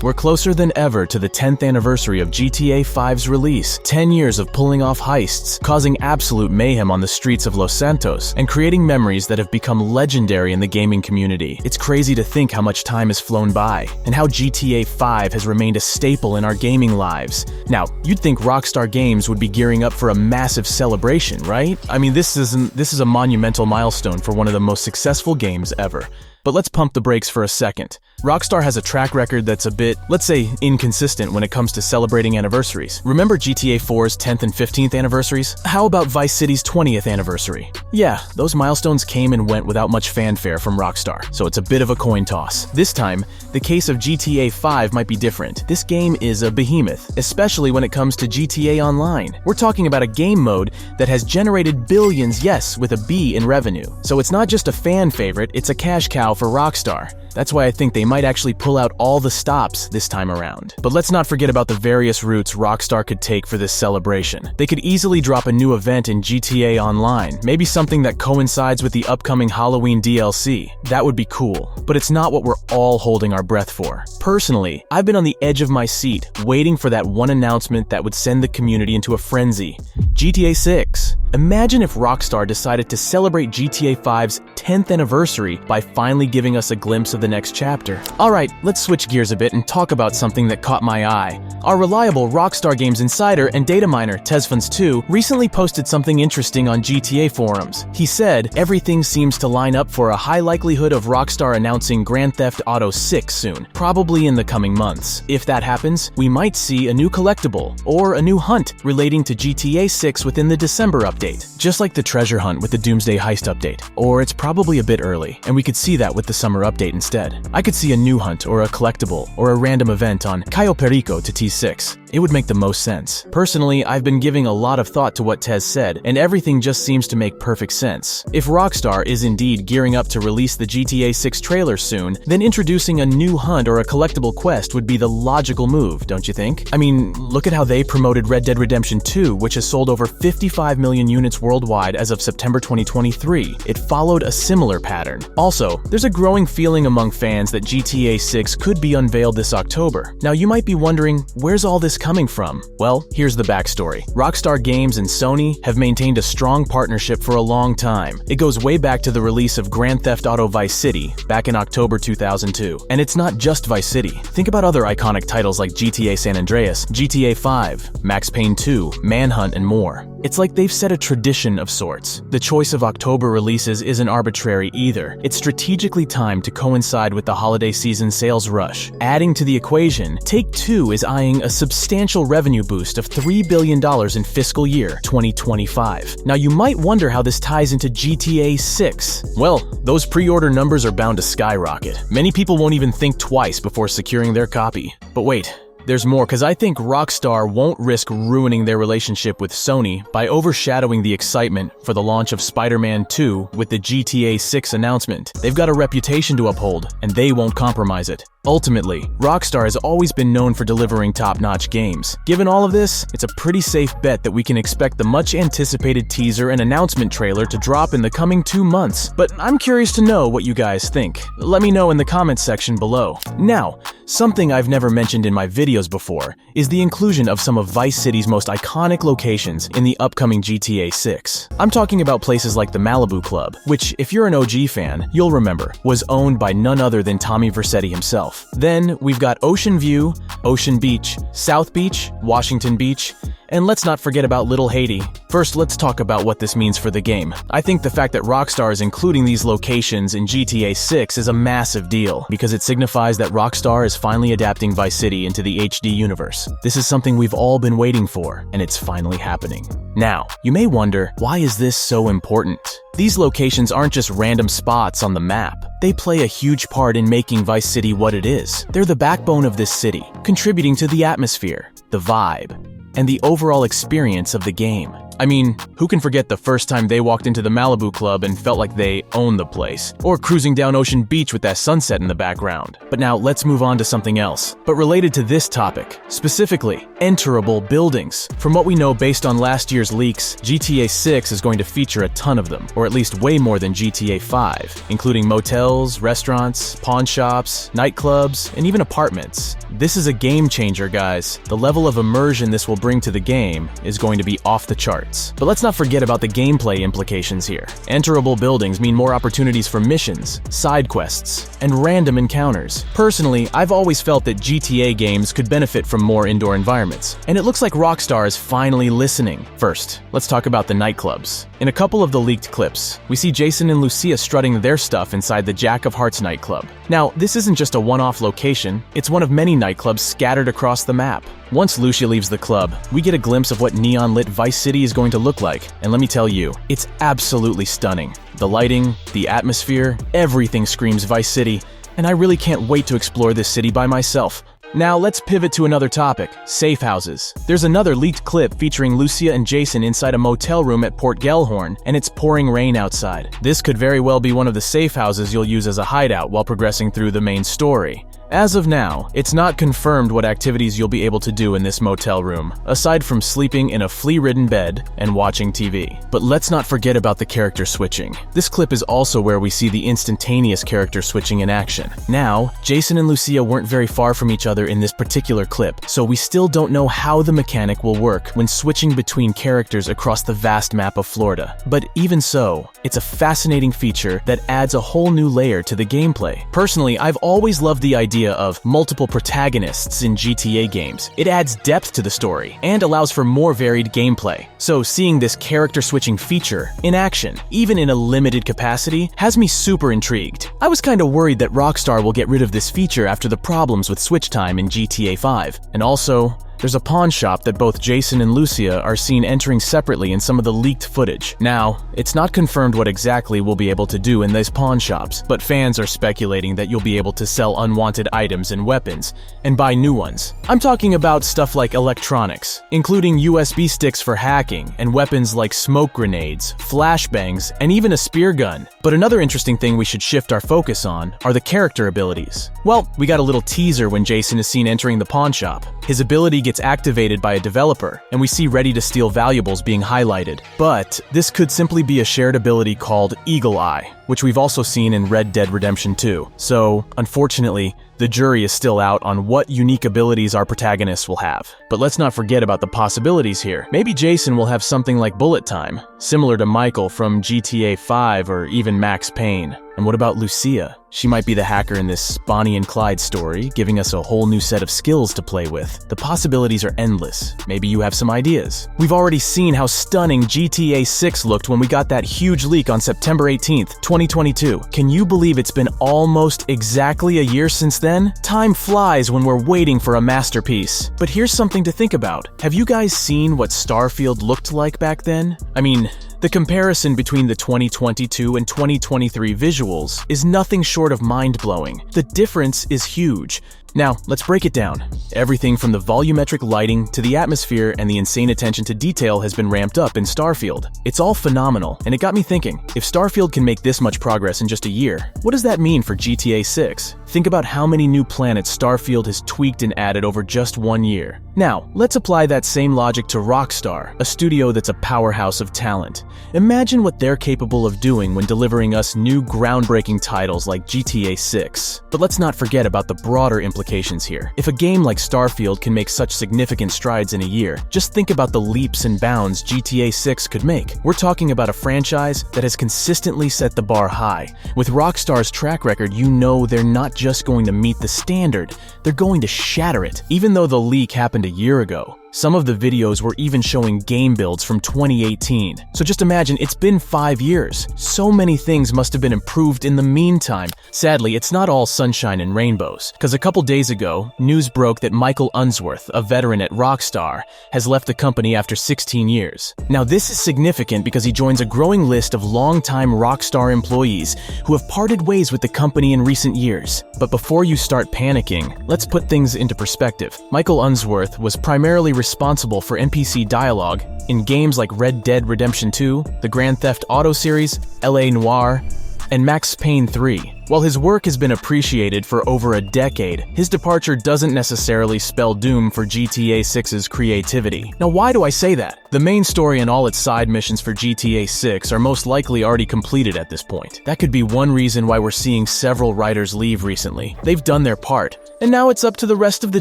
We're closer than ever to the 10th anniversary of GTA 5's release. 10 years of pulling off heists, causing absolute mayhem on the streets of Los Santos, and creating memories that have become legendary in the gaming community. It's crazy to think how much time has flown by, and how GTA 5 has remained a staple in our gaming lives. Now, you'd think Rockstar Games would be gearing up for a massive celebration, right? I mean, this is a monumental milestone for one of the most successful games ever. But let's pump the brakes for a second. Rockstar has a track record that's a bit, let's say, inconsistent when it comes to celebrating anniversaries. Remember GTA 4's 10th and 15th anniversaries? How about Vice City's 20th anniversary? Yeah, those milestones came and went without much fanfare from Rockstar, so it's a bit of a coin toss. This time, the case of GTA 5 might be different. This game is a behemoth, especially when it comes to GTA Online. We're talking about a game mode that has generated billions, yes, with a B in revenue. So it's not just a fan favorite, it's a cash cow for Rockstar. That's why I think they might actually pull out all the stops this time around. But let's not forget about the various routes Rockstar could take for this celebration. They could easily drop a new event in GTA Online, maybe something that coincides with the upcoming Halloween DLC. That would be cool, but it's not what we're all holding our breath for. Personally, I've been on the edge of my seat, waiting for that one announcement that would send the community into a frenzy. GTA 6. Imagine if Rockstar decided to celebrate GTA 5's 10th anniversary by finally giving us a glimpse of the next chapter. Alright, let's switch gears a bit and talk about something that caught my eye. Our reliable Rockstar Games insider and data miner, Tezfans2, recently posted something interesting on GTA forums. He said, everything seems to line up for a high likelihood of Rockstar announcing Grand Theft Auto 6 soon, probably in the coming months. If that happens, we might see a new collectible, or a new hunt relating to GTA 6 within the December update. Just like the treasure hunt with the Doomsday Heist update. Or it's probably a bit early, and we could see that with the summer update instead. I could see a new hunt or a collectible or a random event on Cayo Perico to T6. It would make the most sense. Personally, I've been giving a lot of thought to what Tez said, and everything just seems to make perfect sense. If Rockstar is indeed gearing up to release the GTA 6 trailer soon, then introducing a new hunt or a collectible quest would be the logical move, don't you think? I mean, look at how they promoted Red Dead Redemption 2, which has sold over 55 million units worldwide as of September 2023. It followed a similar pattern. Also, there's a growing feeling among fans that GTA 6 could be unveiled this October. Now, you might be wondering, where's all this coming from? Well, here's the backstory. Rockstar Games and Sony have maintained a strong partnership for a long time. It goes way back to the release of Grand Theft Auto Vice City back in October 2002. And it's not just Vice City. Think about other iconic titles like GTA San Andreas, GTA 5, Max Payne 2, Manhunt, and more. It's like they've set a tradition of sorts. The choice of October releases isn't arbitrary either. It's strategically timed to coincide with the holiday season sales rush. Adding to the equation, Take-Two is eyeing a substantial revenue boost of $3 billion in fiscal year 2025. Now you might wonder how this ties into GTA 6. Well, those pre-order numbers are bound to skyrocket. Many people won't even think twice before securing their copy. But wait. There's more, because I think Rockstar won't risk ruining their relationship with Sony by overshadowing the excitement for the launch of Spider-Man 2 with the GTA 6 announcement. They've got a reputation to uphold, and they won't compromise it. Ultimately, Rockstar has always been known for delivering top-notch games. Given all of this, it's a pretty safe bet that we can expect the much-anticipated teaser and announcement trailer to drop in the coming 2 months. But I'm curious to know what you guys think. Let me know in the comments section below. Now, something I've never mentioned in my videos before is the inclusion of some of Vice City's most iconic locations in the upcoming GTA 6. I'm talking about places like the Malibu Club, which, if you're an OG fan, you'll remember, was owned by none other than Tommy Vercetti himself. Then we've got Ocean View, Ocean Beach, South Beach, Washington Beach, and let's not forget about Little Haiti. First, let's talk about what this means for the game. I think the fact that Rockstar is including these locations in GTA 6 is a massive deal, because it signifies that Rockstar is finally adapting Vice City into the HD universe. This is something we've all been waiting for, and it's finally happening. Now, you may wonder, why is this so important? These locations aren't just random spots on the map. They play a huge part in making Vice City what it is. They're the backbone of this city, contributing to the atmosphere, the vibe, and the overall experience of the game. I mean, who can forget the first time they walked into the Malibu Club and felt like they owned the place? Or cruising down Ocean Beach with that sunset in the background? But now let's move on to something else, but related to this topic, specifically, enterable buildings. From what we know based on last year's leaks, GTA 6 is going to feature a ton of them, or at least way more than GTA 5, including motels, restaurants, pawn shops, nightclubs, and even apartments. This is a game changer, guys. The level of immersion this will bring to the game is going to be off the charts. But let's not forget about the gameplay implications here. Enterable buildings mean more opportunities for missions, side quests, and random encounters. Personally, I've always felt that GTA games could benefit from more indoor environments, and it looks like Rockstar is finally listening. First, let's talk about the nightclubs. In a couple of the leaked clips, we see Jason and Lucia strutting their stuff inside the Jack of Hearts nightclub. Now, this isn't just a one-off location, it's one of many nightclubs scattered across the map. Once Lucia leaves the club, we get a glimpse of what neon-lit Vice City is going to look like, and let me tell you, it's absolutely stunning. The lighting, the atmosphere, everything screams Vice City, and I really can't wait to explore this city by myself. Now let's pivot to another topic, safe houses. There's another leaked clip featuring Lucia and Jason inside a motel room at Port Gellhorn, and it's pouring rain outside. This could very well be one of the safe houses you'll use as a hideout while progressing through the main story. As of now, it's not confirmed what activities you'll be able to do in this motel room, aside from sleeping in a flea-ridden bed and watching TV. But let's not forget about the character switching. This clip is also where we see the instantaneous character switching in action. Now, Jason and Lucia weren't very far from each other in this particular clip, so we still don't know how the mechanic will work when switching between characters across the vast map of Florida. But even so, it's a fascinating feature that adds a whole new layer to the gameplay. Personally, I've always loved the idea of multiple protagonists in GTA games. It adds depth to the story and allows for more varied gameplay. So seeing this character switching feature in action, even in a limited capacity, has me super intrigued. I was kinda worried that Rockstar will get rid of this feature after the problems with switch time in GTA 5. And also, there's a pawn shop that both Jason and Lucia are seen entering separately in some of the leaked footage. Now, it's not confirmed what exactly we'll be able to do in these pawn shops, but fans are speculating that you'll be able to sell unwanted items and weapons, and buy new ones. I'm talking about stuff like electronics, including USB sticks for hacking, and weapons like smoke grenades, flashbangs, and even a spear gun. But another interesting thing we should shift our focus on are the character abilities. Well, we got a little teaser when Jason is seen entering the pawn shop. His ability gets activated by a developer, and we see ready-to-steal valuables being highlighted. But this could simply be a shared ability called Eagle Eye, which we've also seen in Red Dead Redemption 2. So, unfortunately, the jury is still out on what unique abilities our protagonists will have. But let's not forget about the possibilities here. Maybe Jason will have something like bullet time, similar to Michael from GTA 5 or even Max Payne. And what about Lucia? She might be the hacker in this Bonnie and Clyde story, giving us a whole new set of skills to play with. The possibilities are endless. Maybe you have some ideas. We've already seen how stunning GTA 6 looked when we got that huge leak on September 18th, 2022. Can you believe it's been almost exactly a year since then? Time flies when we're waiting for a masterpiece. But here's something to think about. Have you guys seen what Starfield looked like back then? I mean, the comparison between the 2022 and 2023 visuals is nothing short of mind-blowing. The difference is huge. Now, let's break it down. Everything from the volumetric lighting to the atmosphere and the insane attention to detail has been ramped up in Starfield. It's all phenomenal, and it got me thinking, if Starfield can make this much progress in just a year, what does that mean for GTA 6? Think about how many new planets Starfield has tweaked and added over just 1 year. Now, let's apply that same logic to Rockstar, a studio that's a powerhouse of talent. Imagine what they're capable of doing when delivering us new groundbreaking titles like GTA 6. But let's not forget about the broader implications here. If a game like Starfield can make such significant strides in a year, just think about the leaps and bounds GTA 6 could make. We're talking about a franchise that has consistently set the bar high. With Rockstar's track record, you know they're not just going to meet the standard, they're going to shatter it. Even though the leak happened a year ago, some of the videos were even showing game builds from 2018. So just imagine, it's been 5 years. So many things must have been improved in the meantime. Sadly, it's not all sunshine and rainbows, because a couple days ago, news broke that Michael Unsworth, a veteran at Rockstar, has left the company after 16 years. Now this is significant because he joins a growing list of longtime Rockstar employees who have parted ways with the company in recent years. But before you start panicking, let's put things into perspective. Michael Unsworth was primarily responsible for NPC dialogue in games like Red Dead Redemption 2, the Grand Theft Auto series, LA Noire, and Max Payne 3. While his work has been appreciated for over a decade, his departure doesn't necessarily spell doom for GTA 6's creativity. Now, why do I say that? The main story and all its side missions for GTA 6 are most likely already completed at this point. That could be one reason why we're seeing several writers leave recently. They've done their part, and now it's up to the rest of the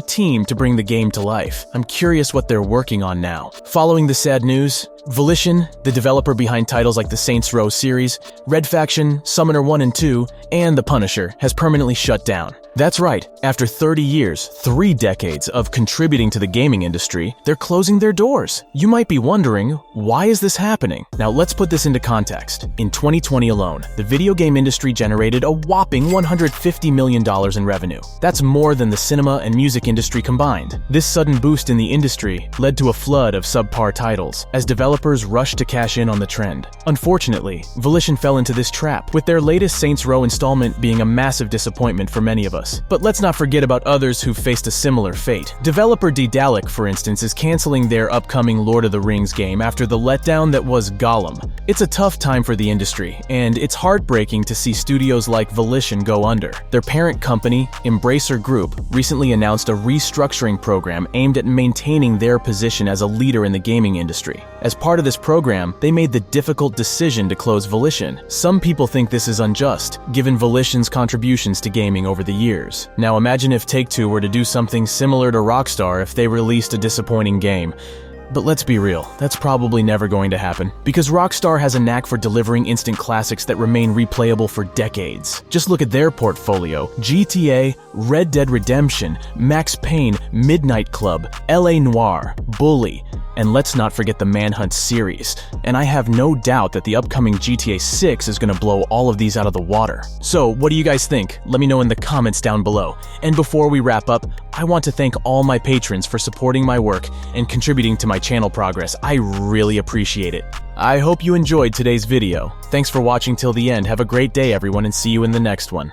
team to bring the game to life. I'm curious what they're working on now. Following the sad news, Volition, the developer behind titles like the Saints Row series, Red Faction, Summoner 1 and 2, and The Punisher, has permanently shut down. That's right, after 30 years, 3 decades of contributing to the gaming industry, they're closing their doors. You might be wondering, why is this happening? Now let's put this into context. In 2020 alone, the video game industry generated a whopping $150 million in revenue. That's more than the cinema and music industry combined. This sudden boost in the industry led to a flood of subpar titles, as developers rushed to cash in on the trend. Unfortunately, Volition fell into this trap, with their latest Saints Row installment being a massive disappointment for many of us. But let's not forget about others who've faced a similar fate. Developer Daedalic, for instance, is canceling their upcoming Lord of the Rings game after the letdown that was Gollum. It's a tough time for the industry, and it's heartbreaking to see studios like Volition go under. Their parent company, Embracer Group, recently announced a restructuring program aimed at maintaining their position as a leader in the gaming industry. As part of this program, they made the difficult decision to close Volition. Some people think this is unjust, given Volition's contributions to gaming over the years. Now imagine if Take-Two were to do something similar to Rockstar if they released a disappointing game. But let's be real, that's probably never going to happen, because Rockstar has a knack for delivering instant classics that remain replayable for decades. Just look at their portfolio: GTA, Red Dead Redemption, Max Payne, Midnight Club, LA Noire, Bully, and let's not forget the Manhunt series. And I have no doubt that the upcoming GTA 6 is going to blow all of these out of the water. So, what do you guys think? Let me know in the comments down below. And before we wrap up, I want to thank all my patrons for supporting my work and contributing to my channel progress. I really appreciate it. I hope you enjoyed today's video. Thanks for watching till the end. Have a great day, everyone, and see you in the next one.